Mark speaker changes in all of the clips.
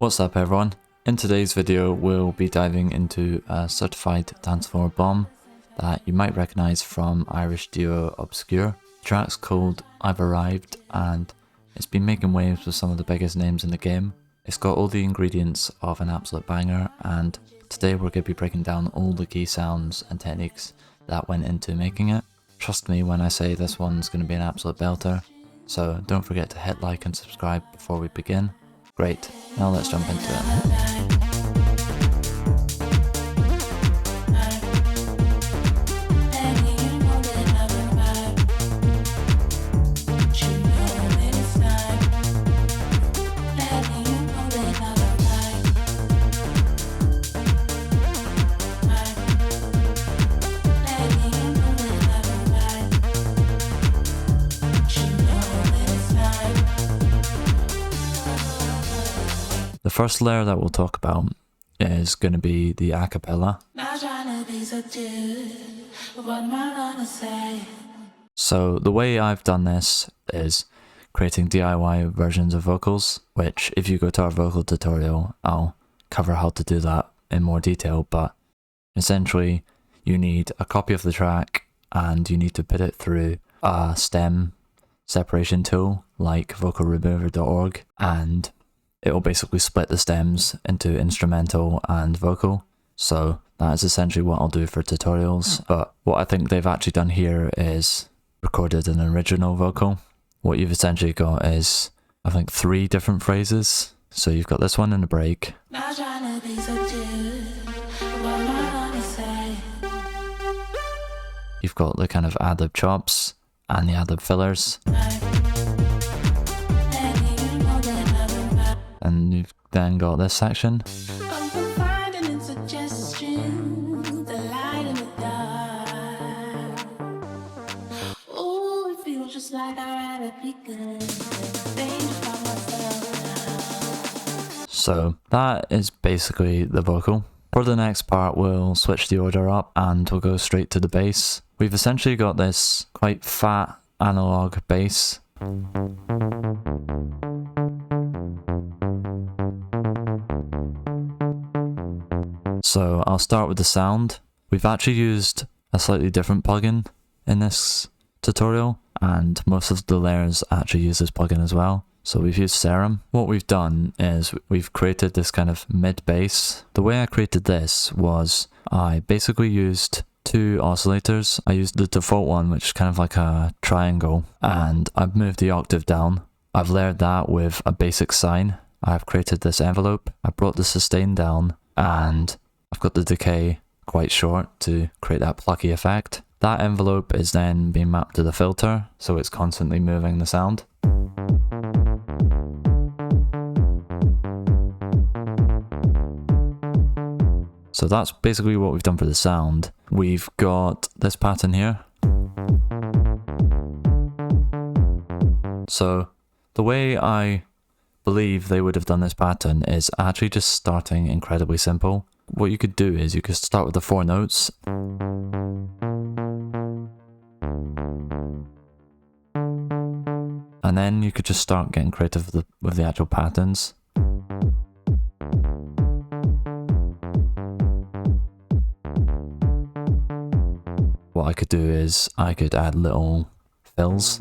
Speaker 1: What's up everyone? In today's video we'll be diving into a certified dancefloor bomb that you might recognise from Irish duo Obskur. The track's called I've Arrived and it's been making waves with some of the biggest names in the game. It's got all the ingredients of an absolute banger, and today we're going to be breaking down all the key sounds and techniques that went into making it. Trust me when I say this one's going to be an absolute belter, so don't forget to hit like and subscribe before we begin. Great, now let's jump into it. The first layer that we'll talk about is going to be the acapella. So the way I've done this is creating DIY versions of vocals, which if you go to our vocal tutorial, I'll cover how to do that in more detail, but essentially you need a copy of the track and you need to put it through a stem separation tool like vocalremover.org, and it will basically split the stems into instrumental and vocal. So that is essentially what I'll do for tutorials. But what I think they've actually done here is recorded an original vocal. What you've essentially got is, I think, 3 different phrases. So you've got this one in the break. You've got the kind of ad-lib chops and the ad-lib fillers. And you've then got this section. So that is basically the vocal. For the next part we'll switch the order up and we'll go straight to the bass. We've essentially got this quite fat analog bass. So I'll start with the sound. We've actually used a slightly different plugin in this tutorial, and most of the layers actually use this plugin as well. So we've used Serum. What we've done is we've created this kind of mid bass. The way I created this was I basically used 2 oscillators. I used the default one, which is kind of like a triangle, and I've moved the octave down. I've layered that with a basic sine. I've created this envelope. I brought the sustain down, and I've got the decay quite short to create that plucky effect. That envelope is then being mapped to the filter, so it's constantly moving the sound. So that's basically what we've done for the sound. We've got this pattern here. So the way I believe they would have done this pattern is actually just starting incredibly simple. What you could do is you could start with the 4 notes. And then you could just start getting creative with the actual patterns. What I could do is I could add little fills.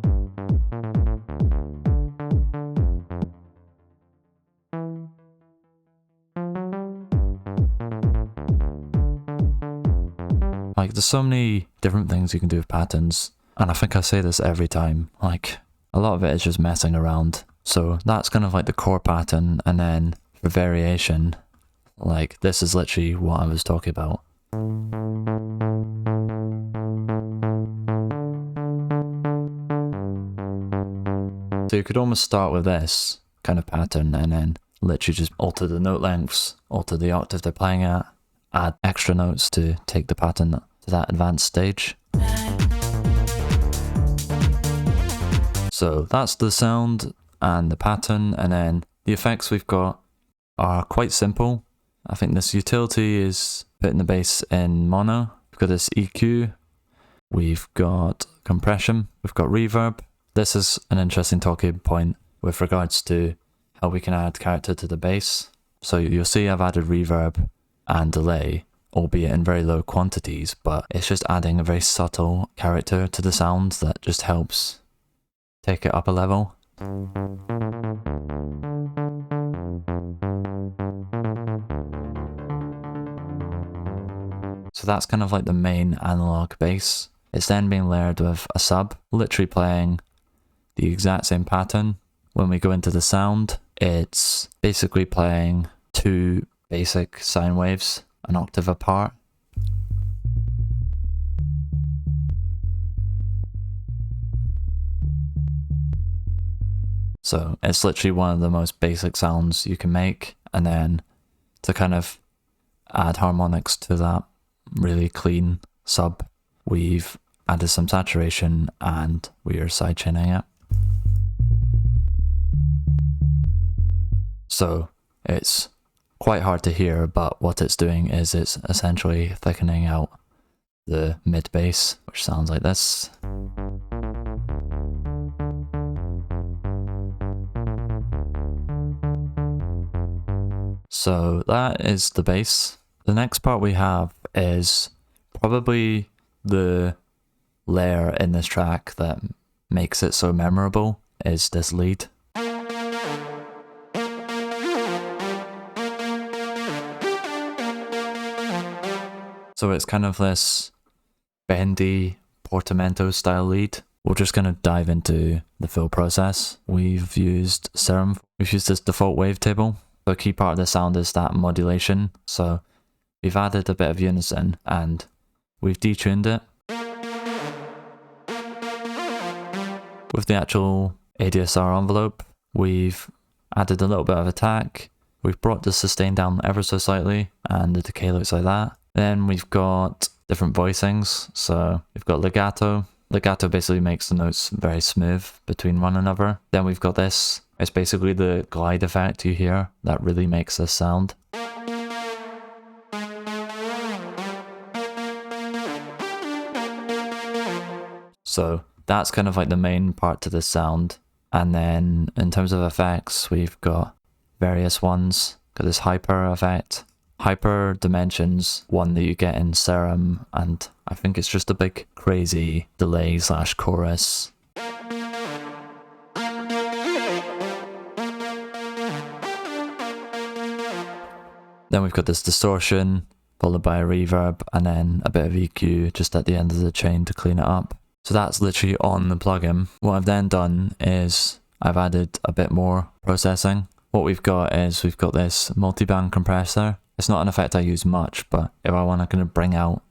Speaker 1: Like, there's so many different things you can do with patterns, and I think I say this every time, like, a lot of it is just messing around. So that's kind of like the core pattern, and then for variation, like, this is literally what I was talking about. So you could almost start with this kind of pattern and then literally just alter the note lengths, alter the octave they're playing at, add extra notes to take the pattern to that advanced stage. So that's the sound and the pattern, and then the effects we've got are quite simple. I think this utility is putting the bass in mono. We've got this EQ, we've got compression, we've got reverb. This is an interesting talking point with regards to how we can add character to the bass. So you'll see I've added reverb and delay, albeit in very low quantities, but it's just adding a very subtle character to the sound that just helps take it up a level. So that's kind of like the main analog bass. It's then being layered with a sub, literally playing the exact same pattern. When we go into the sound, it's basically playing two basic sine waves, an octave apart. So it's literally one of the most basic sounds you can make, and then to kind of add harmonics to that really clean sub, we've added some saturation and we are sidechaining it. So it's quite hard to hear, but what it's doing is it's essentially thickening out the mid bass, which sounds like this. So that is the bass. The next part we have is probably the layer in this track that makes it so memorable, is this lead. So it's kind of this bendy portamento style lead. We're just going to dive into the fill process. We've used Serum. We've used this default wavetable. So a key part of the sound is that modulation. So we've added a bit of unison and we've detuned it. With the actual ADSR envelope, we've added a little bit of attack. We've brought the sustain down ever so slightly and the decay looks like that. Then we've got different voicings. So we've got legato. Legato basically makes the notes very smooth between one another. Then we've got this. It's basically the glide effect you hear that really makes this sound. So that's kind of like the main part to the sound. And then in terms of effects, we've got various ones. Got this hyper effect. Hyper dimensions, one that you get in Serum, and I think it's just a big crazy delay slash chorus. Then we've got this distortion, followed by a reverb, and then a bit of EQ just at the end of the chain to clean it up. So that's literally on the plugin. What I've then done is I've added a bit more processing. What we've got is we've got this multiband compressor. It's not an effect I use much, but if I want to kind of bring out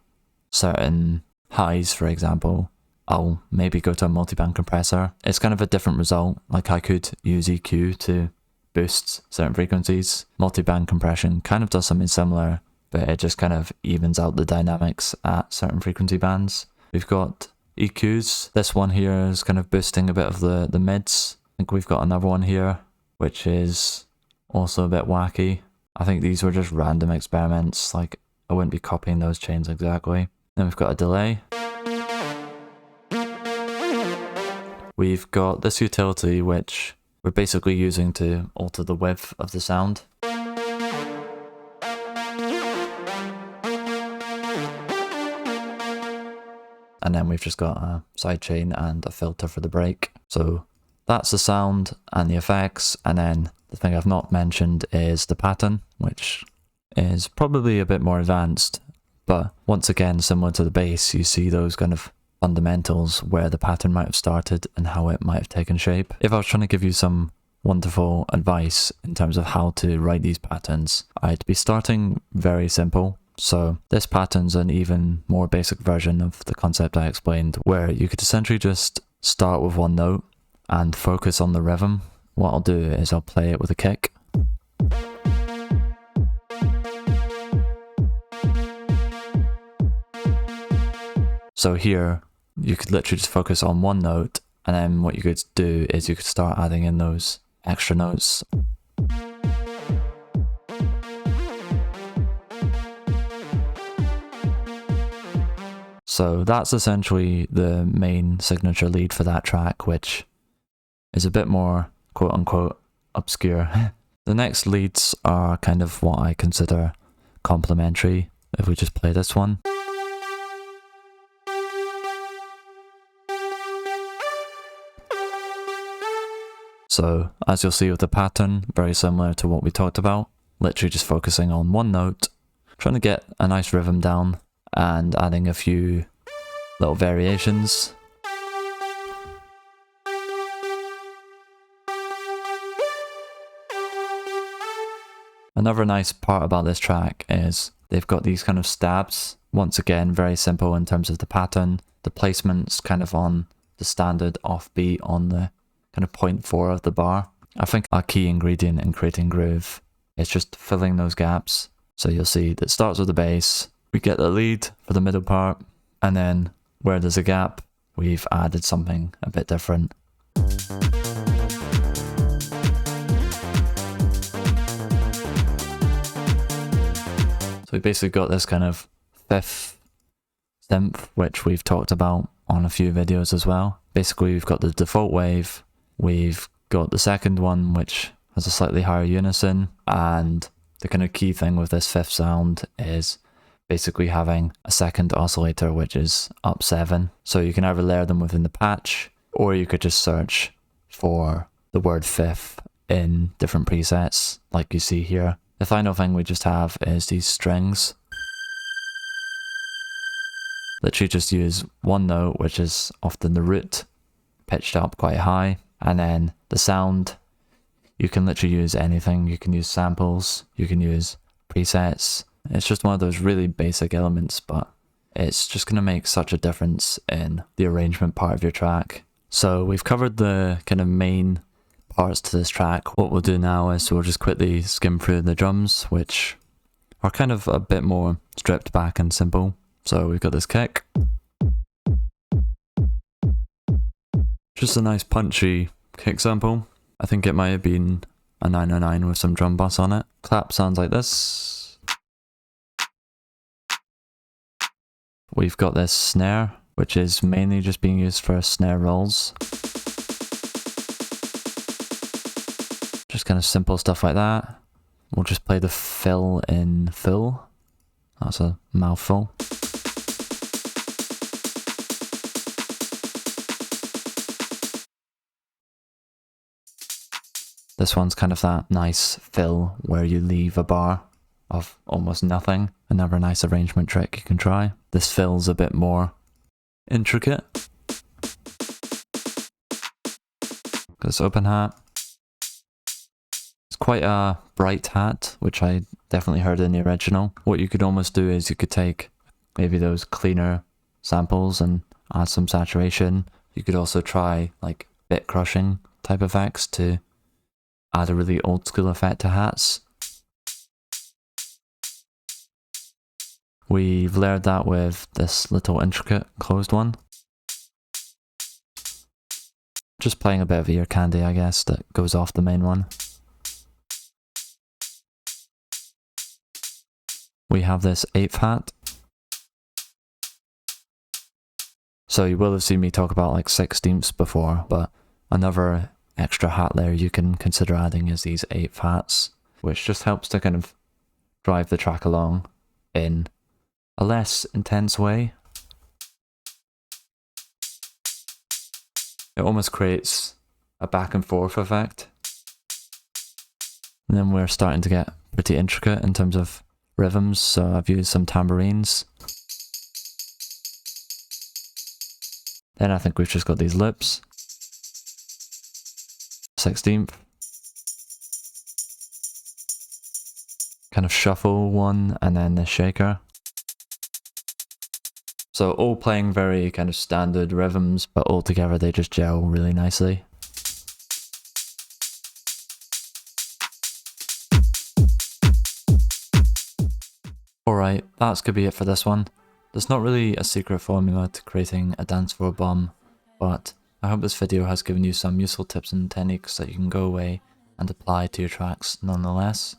Speaker 1: certain highs, for example, I'll maybe go to a multiband compressor. It's kind of a different result. Like I could use EQ to boost certain frequencies. Multiband compression kind of does something similar, but it just kind of evens out the dynamics at certain frequency bands. We've got EQs. This one here is kind of boosting a bit of the mids. I think we've got another one here, which is also a bit wacky. I think these were just random experiments, like I wouldn't be copying those chains exactly. Then we've got a delay. We've got this utility which we're basically using to alter the width of the sound. And then we've just got a sidechain and a filter for the break. So that's the sound and the effects, and then the thing I've not mentioned is the pattern, which is probably a bit more advanced, but once again, similar to the bass, you see those kind of fundamentals where the pattern might have started and how it might have taken shape. If I was trying to give you some wonderful advice in terms of how to write these patterns, I'd be starting very simple. So this pattern's an even more basic version of the concept I explained, where you could essentially just start with one note and focus on the rhythm. What I'll do is I'll play it with a kick. So here, you could literally just focus on one note, and then what you could do is you could start adding in those extra notes. So that's essentially the main signature lead for that track, which is a bit more quote-unquote obscure The next leads are kind of what I consider complementary, if we just play this one. So, as you'll see with the pattern, very similar to what we talked about, literally just focusing on one note, trying to get a nice rhythm down, and adding a few little variations. Another nice part about this track is they've got these kind of stabs. Once again, very simple in terms of the pattern. The placement's kind of on the standard offbeat on the kind of 0.4 of the bar. I think a key ingredient in creating groove is just filling those gaps. So you'll see that it starts with the bass, we get the lead for the middle part, and then where there's a gap, we've added something a bit different. So we basically got this kind of fifth synth, which we've talked about on a few videos as well. Basically we've got the default wave, we've got the second one which has a slightly higher unison, and the kind of key thing with this fifth sound is basically having a second oscillator which is up 7. So you can either layer them within the patch, or you could just search for the word fifth in different presets like you see here. The final thing we just have is these strings. Literally just use one note, which is often the root, pitched up quite high, and then the sound, you can literally use anything. You can use samples, you can use presets. It's just one of those really basic elements, but it's just going to make such a difference in the arrangement part of your track. So we've covered the kind of main parts to this track. What we'll do now is we'll just quickly skim through the drums, which are kind of a bit more stripped back and simple. So we've got this kick. Just a nice punchy kick sample. I think it might have been a 909 with some drum bass on it. Clap sounds like this. We've got this snare, which is mainly just being used for snare rolls. Just kind of simple stuff like that. We'll just play the fill in full. That's a mouthful. This one's kind of that nice fill where you leave a bar of almost nothing. Another nice arrangement trick you can try. This fill's a bit more intricate. This open hat. It's quite a bright hat, which I definitely heard in the original. What you could almost do is you could take maybe those cleaner samples and add some saturation. You could also try like bit crushing type effects to add a really old school effect to hats. We've layered that with this little intricate closed one. Just playing a bit of ear candy, I guess, that goes off the main one. We have this 8th hat. So you will have seen me talk about like 16ths before, but another extra hat layer you can consider adding is these 8th hats, which just helps to kind of drive the track along in a less intense way. It almost creates a back and forth effect. And then we're starting to get pretty intricate in terms of rhythms, so I've used some tambourines. Then I think we've just got these loops. 16th. Kind of shuffle one, and then the shaker. So all playing very kind of standard rhythms, but all together they just gel really nicely. Alright, that's gonna be it for this one. There's not really a secret formula to creating a Dancefloor bomb, but I hope this video has given you some useful tips and techniques that you can go away and apply to your tracks nonetheless.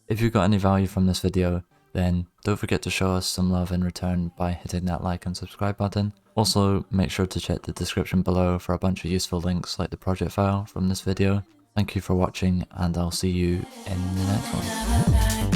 Speaker 1: If you got any value from this video, then don't forget to show us some love in return by hitting that like and subscribe button. Also, make sure to check the description below for a bunch of useful links like the project file from this video. Thank you for watching, and I'll see you in the next one.